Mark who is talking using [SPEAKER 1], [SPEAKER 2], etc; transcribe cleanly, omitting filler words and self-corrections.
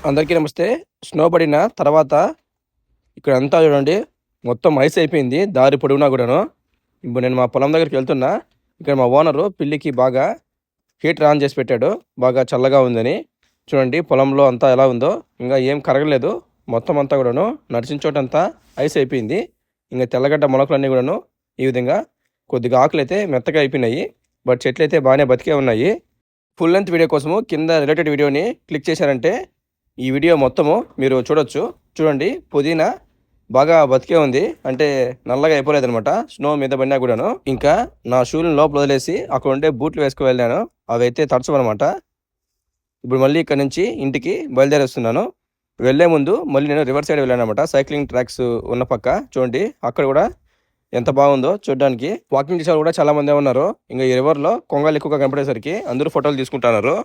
[SPEAKER 1] అందరికీ నమస్తే. స్నో పడిన తర్వాత ఇక్కడంతా చూడండి మొత్తం ఐస్ అయిపోయింది దారి పొడవునా కూడాను. ఇప్పుడు నేను మా పొలం దగ్గరికి వెళ్తున్నా. ఇక్కడ మా ఓనరు పిల్లికి బాగా హీటర్ ఆన్ చేసి పెట్టాడు. బాగా చల్లగా ఉందని. చూడండి పొలంలో అంతా ఎలా ఉందో. ఇంకా ఏం కరగలేదు. మొత్తం అంతా కూడాను నడిచిన చోటంతా ఐస్ అయిపోయింది. ఇంకా తెల్లగడ్డ మొలకలన్నీ కూడాను ఈ విధంగా కొద్దిగా ఆకులు అయితే మెత్తగా అయిపోయినాయి. బట్ చెట్లు అయితే బాగానే బతికే ఉన్నాయి. ఫుల్ లెంత్ వీడియో కోసము కింద రిలేటెడ్ వీడియోని క్లిక్ చేశారంటే ఈ వీడియో మొత్తము మీరు చూడొచ్చు. చూడండి పుదీనా బాగా బతికే ఉంది. అంటే నల్లగా అయిపోలేదు అనమాట స్నో మీద పడినా కూడాను. ఇంకా నా షూలను లోపల వదిలేసి అక్కడ ఉండే బూట్లు వేసుకు వెళ్ళాను. అవి అయితే తడచమనమాట. ఇప్పుడు మళ్ళీ ఇక్కడ నుంచి ఇంటికి బయలుదేరేస్తున్నాను. వెళ్లే ముందు మళ్ళీ నేను రివర్స్ సైడ్ వెళ్ళాను అనమాట. సైక్లింగ్ ట్రాక్స్ ఉన్న పక్క చూడండి అక్కడ కూడా ఎంత బాగుందో చూడడానికి. వాకింగ్ చేసే కూడా చాలా మంది ఉన్నారు. ఇంకా ఈ రివర్లో కొంగలు ఎక్కువగా కనపడేసరికి అందరూ ఫోటోలు తీసుకుంటున్నారు.